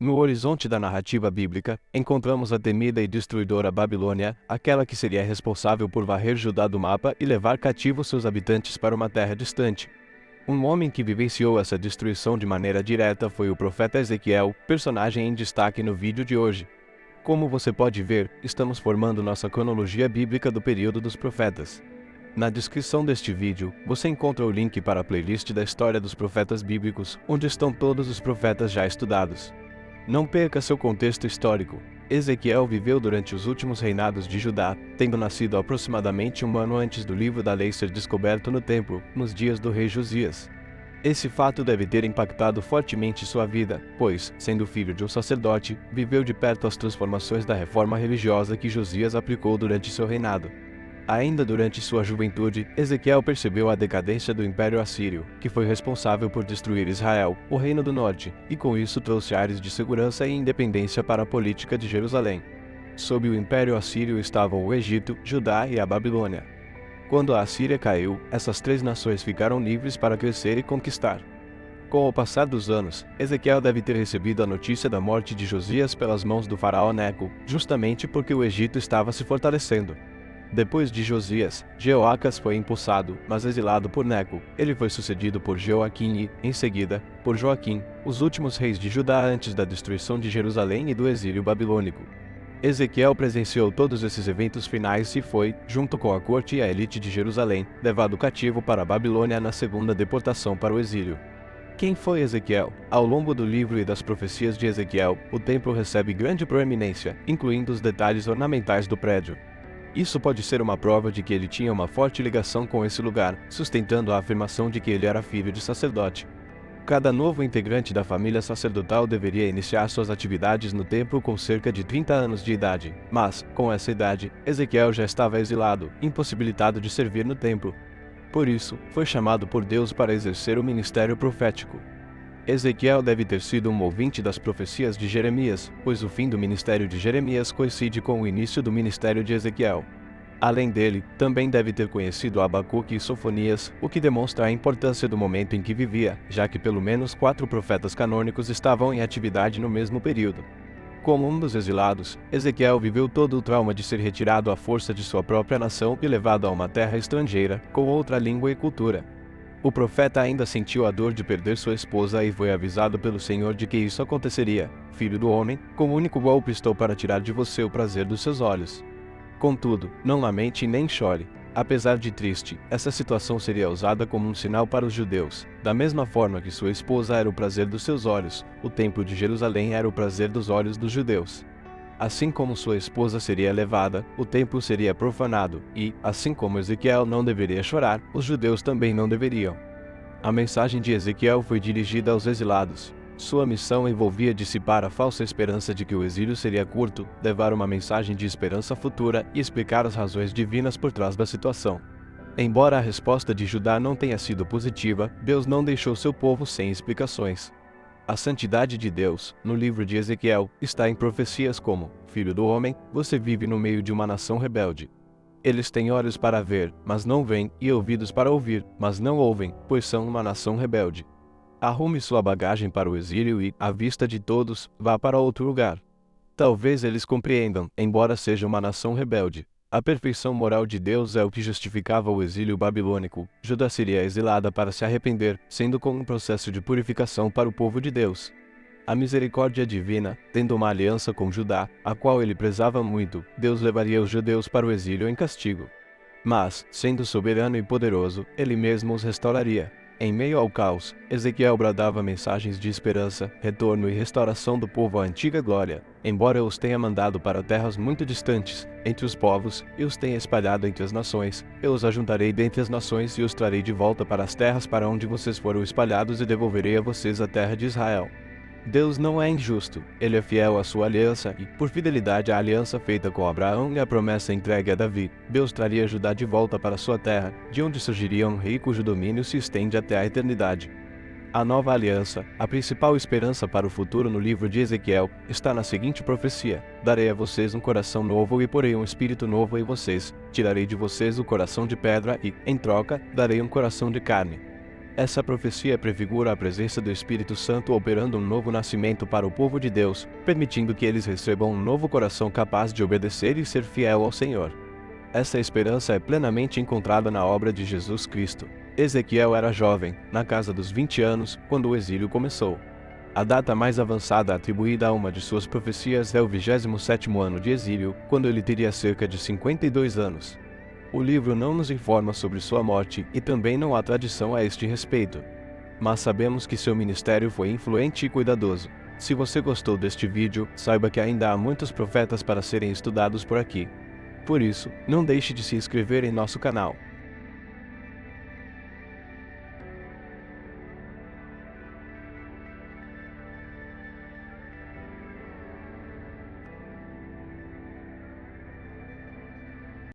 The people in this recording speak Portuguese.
No horizonte da narrativa bíblica, encontramos a temida e destruidora Babilônia, aquela que seria responsável por varrer Judá do mapa e levar cativos seus habitantes para uma terra distante. Um homem que vivenciou essa destruição de maneira direta foi o profeta Ezequiel, personagem em destaque no vídeo de hoje. Como você pode ver, estamos formando nossa cronologia bíblica do período dos profetas. Na descrição deste vídeo, você encontra o link para a playlist da história dos profetas bíblicos, onde estão todos os profetas já estudados. Não perca seu contexto histórico. Ezequiel viveu durante os últimos reinados de Judá, tendo nascido aproximadamente um ano antes do livro da lei ser descoberto no templo, nos dias do rei Josias. Esse fato deve ter impactado fortemente sua vida, pois, sendo filho de um sacerdote, viveu de perto as transformações da reforma religiosa que Josias aplicou durante seu reinado. Ainda durante sua juventude, Ezequiel percebeu a decadência do Império Assírio, que foi responsável por destruir Israel, o Reino do Norte, e com isso trouxe ares de segurança e independência para a política de Jerusalém. Sob o Império Assírio estavam o Egito, Judá e a Babilônia. Quando a Assíria caiu, essas três nações ficaram livres para crescer e conquistar. Com o passar dos anos, Ezequiel deve ter recebido a notícia da morte de Josias pelas mãos do faraó Neco, justamente porque o Egito estava se fortalecendo. Depois de Josias, Jeoacas foi impulsado, mas exilado por Neco. Ele foi sucedido por Jeoaquim e, em seguida, por Joaquim, os últimos reis de Judá antes da destruição de Jerusalém e do exílio babilônico. Ezequiel presenciou todos esses eventos finais e foi, junto com a corte e a elite de Jerusalém, levado cativo para a Babilônia na segunda deportação para o exílio. Quem foi Ezequiel? Ao longo do livro e das profecias de Ezequiel, o templo recebe grande proeminência, incluindo os detalhes ornamentais do prédio. Isso pode ser uma prova de que ele tinha uma forte ligação com esse lugar, sustentando a afirmação de que ele era filho de sacerdote. Cada novo integrante da família sacerdotal deveria iniciar suas atividades no templo com cerca de 30 anos de idade, mas, com essa idade, Ezequiel já estava exilado, impossibilitado de servir no templo. Por isso, foi chamado por Deus para exercer o ministério profético. Ezequiel deve ter sido um ouvinte das profecias de Jeremias, pois o fim do ministério de Jeremias coincide com o início do ministério de Ezequiel. Além dele, também deve ter conhecido Abacuque e Sofonias, o que demonstra a importância do momento em que vivia, já que pelo menos 4 profetas canônicos estavam em atividade no mesmo período. Como um dos exilados, Ezequiel viveu todo o trauma de ser retirado à força de sua própria nação e levado a uma terra estrangeira, com outra língua e cultura. O profeta ainda sentiu a dor de perder sua esposa e foi avisado pelo Senhor de que isso aconteceria. Filho do homem, com o único golpe estou para tirar de você o prazer dos seus olhos. Contudo, não lamente nem chore. Apesar de triste, essa situação seria usada como um sinal para os judeus. Da mesma forma que sua esposa era o prazer dos seus olhos, o templo de Jerusalém era o prazer dos olhos dos judeus. Assim como sua esposa seria levada, o templo seria profanado e, assim como Ezequiel não deveria chorar, os judeus também não deveriam. A mensagem de Ezequiel foi dirigida aos exilados. Sua missão envolvia dissipar a falsa esperança de que o exílio seria curto, levar uma mensagem de esperança futura e explicar as razões divinas por trás da situação. Embora a resposta de Judá não tenha sido positiva, Deus não deixou seu povo sem explicações. A santidade de Deus, no livro de Ezequiel, está em profecias como: Filho do homem, você vive no meio de uma nação rebelde. Eles têm olhos para ver, mas não veem, e ouvidos para ouvir, mas não ouvem, pois são uma nação rebelde. Arrume sua bagagem para o exílio e, à vista de todos, vá para outro lugar. Talvez eles compreendam, embora seja uma nação rebelde. A perfeição moral de Deus é o que justificava o exílio babilônico. Judá seria exilada para se arrepender, sendo como um processo de purificação para o povo de Deus. A misericórdia divina, tendo uma aliança com Judá, a qual ele prezava muito, Deus levaria os judeus para o exílio em castigo. Mas, sendo soberano e poderoso, ele mesmo os restauraria. Em meio ao caos, Ezequiel bradava mensagens de esperança, retorno e restauração do povo à antiga glória. Embora eu os tenha mandado para terras muito distantes, entre os povos, e os tenha espalhado entre as nações, eu os ajuntarei dentre as nações e os trarei de volta para as terras para onde vocês foram espalhados e devolverei a vocês a terra de Israel. Deus não é injusto, ele é fiel à sua aliança e, por fidelidade à aliança feita com Abraão e à promessa entregue a Davi, Deus traria Judá de volta para sua terra, de onde surgiria um rei cujo domínio se estende até a eternidade. A nova aliança, a principal esperança para o futuro no livro de Ezequiel, está na seguinte profecia: darei a vocês um coração novo e porei um espírito novo em vocês, tirarei de vocês o coração de pedra e, em troca, darei um coração de carne. Essa profecia prefigura a presença do Espírito Santo operando um novo nascimento para o povo de Deus, permitindo que eles recebam um novo coração capaz de obedecer e ser fiel ao Senhor. Essa esperança é plenamente encontrada na obra de Jesus Cristo. Ezequiel era jovem, na casa dos 20 anos, quando o exílio começou. A data mais avançada atribuída a uma de suas profecias é o 27º ano de exílio, quando ele teria cerca de 52 anos. O livro não nos informa sobre sua morte e também não há tradição a este respeito. Mas sabemos que seu ministério foi influente e cuidadoso. Se você gostou deste vídeo, saiba que ainda há muitos profetas para serem estudados por aqui. Por isso, não deixe de se inscrever em nosso canal.